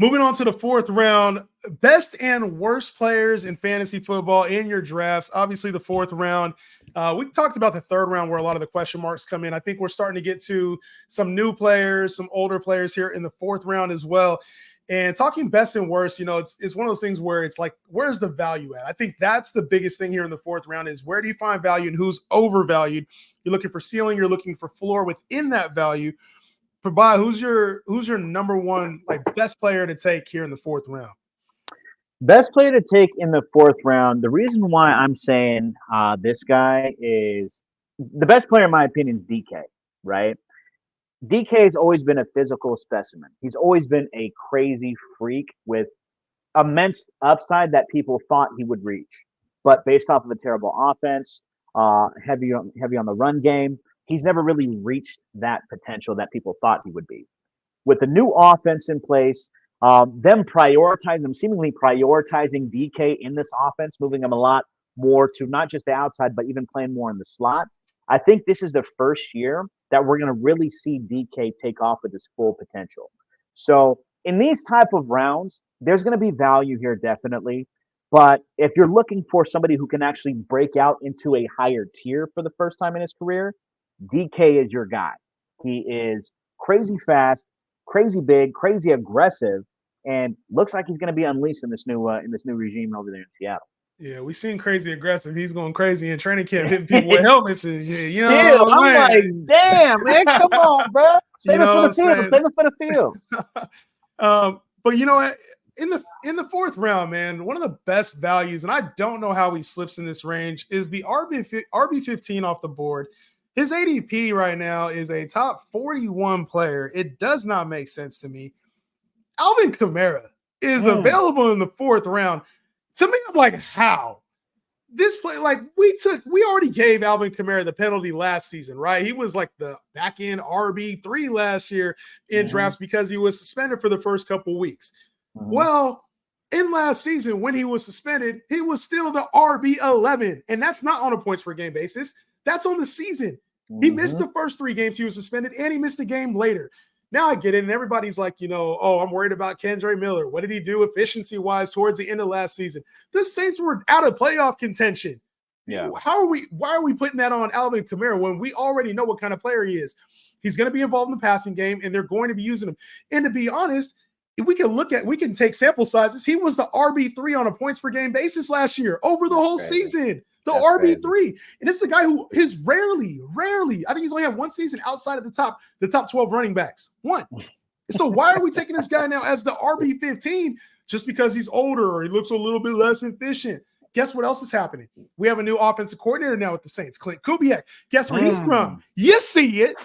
Moving on to the fourth round, best and worst players in fantasy football in your drafts. Obviously, the fourth round. We talked about the third round where a lot of the question marks come in. I think we're starting to get to some new players, some older players here in the fourth round as well. And talking best and worst, it's one of those things where it's like, where's the value at? I think that's the biggest thing here in the fourth round is where do you find value and who's overvalued? You're looking for ceiling, you're looking for floor within that value. Prabhat, who's your number one like best player to take here in the fourth round? Best player to take in the fourth round. The reason why I'm saying this guy is the best player, in my opinion, is DK, right? DK has always been a physical specimen. He's always been a crazy freak with immense upside that people thought he would reach. But based off of a terrible offense, heavy on the run game, he's never really reached that potential that people thought he would be. With the new offense in place, seemingly prioritizing DK in this offense, moving him a lot more to not just the outside, but even playing more in the slot. I think this is the first year that we're going to really see DK take off with his full potential. So in these type of rounds, there's going to be value here definitely. But if you're looking for somebody who can actually break out into a higher tier for the first time in his career, DK is your guy. He is crazy fast, crazy big, crazy aggressive, and looks like he's going to be unleashed in this new regime over there in Seattle. Yeah, we seen crazy aggressive. He's going crazy in training camp, hitting people with helmets and shit. You Still, know what I'm I'm like, saying? damn, man, come on, bro. You Save it know for what the I'm field. saying? Save it for the field. But you know what? In the fourth round, man, one of the best values, and I don't know how he slips in this range, is the RB15 off the board. His ADP right now is a top 41 player. It does not make sense to me. Alvin Kamara is Mm, available in the fourth round. To me, I'm like, how? This play, like we already gave Alvin Kamara the penalty last season, right? He was like the back end RB3 last year in mm-hmm, drafts because he was suspended for the first couple weeks. mm-hmm. Well, in last season, when he was suspended, he was still the RB11. And that's not on a points per game basis. That's on the season. He missed Mm-hmm. the first 3 games he was suspended, and he missed a game later. Now I get it. And everybody's like, oh, I'm worried about Kendre Miller. What did he do efficiency-wise towards the end of last season? The Saints were out of playoff contention. Yeah. Why are we putting that on Alvin Kamara when we already know what kind of player he is? He's going to be involved in the passing game, and they're going to be using him. And to be honest, we can take sample sizes. He was the RB3 on a points per game basis last year over the That's whole crazy. season. The That's crazy. RB3. And it's the guy who is rarely, I think he's only had one season outside of the top 12 running backs. One. So why are we taking this guy now as the RB15 just because he's older or he looks a little bit less efficient? Guess what else is happening? We have a new offensive coordinator now with the Saints, Clint Kubiak. Guess where he's from? Mm, You see it.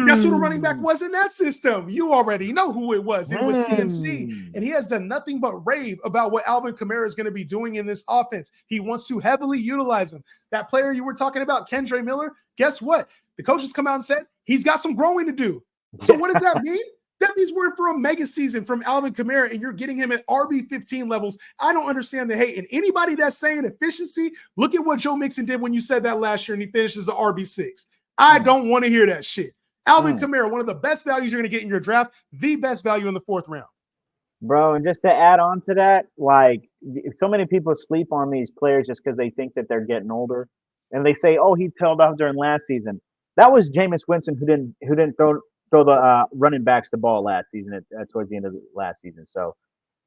Guess who the running back mm, was in that system? You already know who it was. It was CMC. mm. And he has done nothing but rave about what Alvin Kamara is going to be doing in this offense. He wants to heavily utilize him. That player you were talking about, Kendre Miller, guess what? The coaches come out and said he's got some growing to do. So what does that mean? That means we're for a mega season from Alvin Kamara, and you're getting him at RB15 levels. I don't understand the hate. And anybody that's saying efficiency, look at what Joe Mixon did when you said that last year and he finishes the RB6. I Mm, don't want to hear that shit. Alvin mm. Kamara, one of the best values you're going to get in your draft, the best value in the fourth round. Bro, and just to add on to that, like so many people sleep on these players just because they think that they're getting older, and they say, "Oh, he tailed off during last season." That was Jameis Winston who didn't throw the running backs the ball last season towards the end of the last season. So,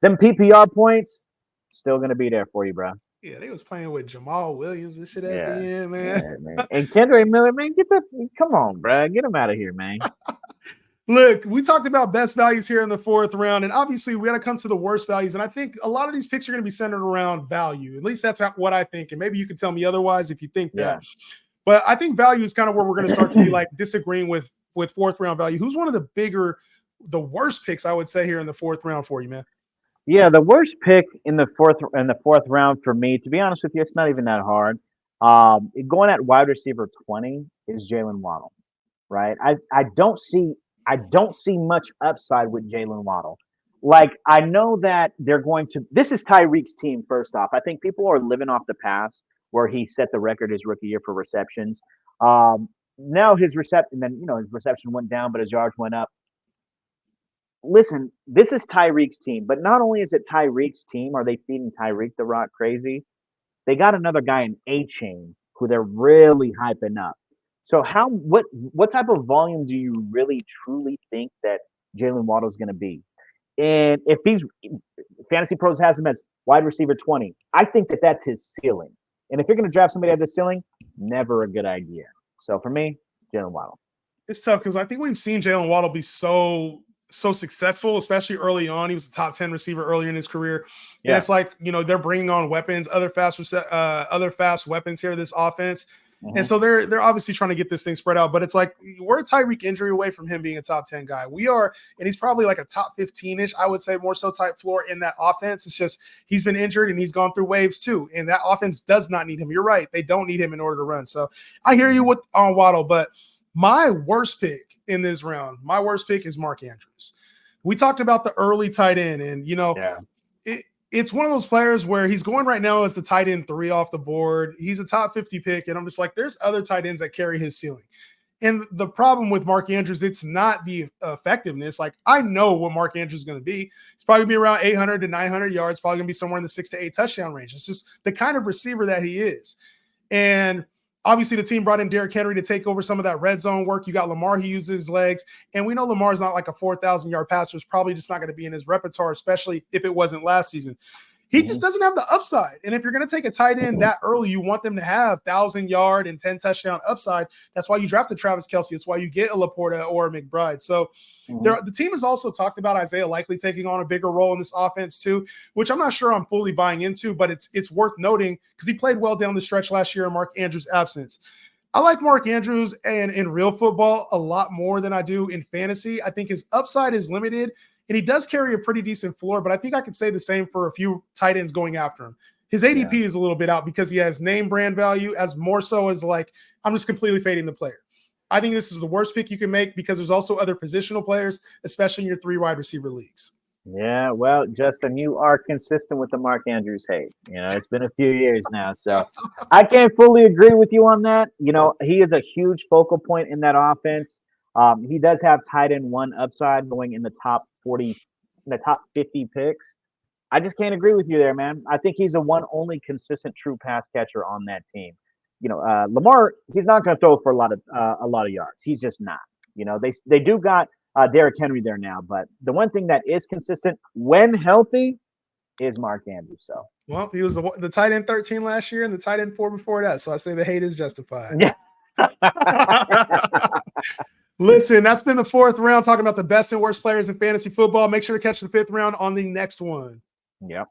them PPR points still gonna be there for you, bro. Yeah, they was playing with Jamal Williams and shit at the Yeah, end, man. yeah, man. And Kendrick Miller, man, come on, bro, get him out of here, man. Look, we talked about best values here in the fourth round, and obviously we got to come to the worst values. And I think a lot of these picks are going to be centered around value. At least that's what I think. And maybe you can tell me otherwise if you think that. Yeah. But I think value is kind of where we're going to start to be like disagreeing with fourth round value. Who's one of the worst picks I would say here in the fourth round for you, man? Yeah, the worst pick in the fourth round for me, to be honest with you, it's not even that hard. Going at wide receiver 20 is Jalen Waddle, right? I don't see much upside with Jalen Waddle. Like I know that they're going to. This is Tyreek's team. First off, I think people are living off the past where he set the record his rookie year for receptions. Now his reception, then his reception went down, but his yards went up. listen, this is Tyreek's team, but not only is it Tyreek's team, are they feeding Tyreek the rock crazy? They got another guy in A Chain who they're really hyping up. So what type of volume do you really truly think that Jalen Waddle is going to be? And if he's Fantasy Pros has him as wide receiver 20, I think that that's his ceiling. And if you're going to draft somebody at the ceiling, never a good idea. So for me, Jalen Waddle. It's tough because I think we've seen Jalen Waddle be so successful, especially early on. He was a top 10 receiver earlier in his career. And it's like, they're bringing on weapons, other fast weapons here, this offense. Mm-hmm. And so they're obviously trying to get this thing spread out, but it's like we're a Tyreek injury away from him being a top 10 guy. We are, and he's probably like a top 15-ish, I would say, more so type floor in that offense. It's just he's been injured and he's gone through waves too. And that offense does not need him. You're right. They don't need him in order to run. So I hear you on Waddle, but my worst pick in this round, my worst pick is Mark Andrews. We talked about the early tight end, and it's one of those players where he's going right now as the tight end 3 off the board. He's a top 50 pick, and I'm just like, there's other tight ends that carry his ceiling. And the problem with Mark Andrews, it's not the effectiveness. Like, I know what Mark Andrews is going to be. It's probably going to be around 800 to 900 yards, probably going to be somewhere in the 6 to 8 touchdown range. It's just the kind of receiver that he is. And obviously, the team brought in Derrick Henry to take over some of that red zone work. You got Lamar, he uses his legs. And we know Lamar's not like a 4,000-yard passer. It's probably just not going to be in his repertoire, especially if it wasn't last season. He just doesn't have the upside. And if you're going to take a tight end that early, you want them to have 1,000-yard and 10-touchdown upside. That's why you drafted Travis Kelce. It's why you get a Laporta or a McBride. So the team has also talked about Isaiah likely taking on a bigger role in this offense too, which I'm not sure I'm fully buying into, but it's worth noting because he played well down the stretch last year in Mark Andrews' absence. I like Mark Andrews and in real football a lot more than I do in fantasy. I think his upside is limited, and he does carry a pretty decent floor, but I think I could say the same for a few tight ends going after him. His ADP is a little bit out because he has name brand value as more so as like, I'm just completely fading the player. I think this is the worst pick you can make because there's also other positional players, especially in your 3 wide receiver leagues. Yeah, well, Justin, you are consistent with the Mark Andrews hate. It's been a few years now, so I can't fully agree with you on that. He is a huge focal point in that offense. He does have tight end 1 upside going in the top 40, in the top 50 picks. I just can't agree with you there, man. I think he's the one only consistent true pass catcher on that team. Lamar, he's not going to throw for a lot of yards. He's just not. They do got Derrick Henry there now, but the one thing that is consistent when healthy is Mark Andrews. So, well, he was the tight end 13 last year and the tight end 4 before that. So I say the hate is justified. Yeah. Listen, that's been the 4th round talking about the best and worst players in fantasy football. Make sure to catch the 5th round on the next one. Yep.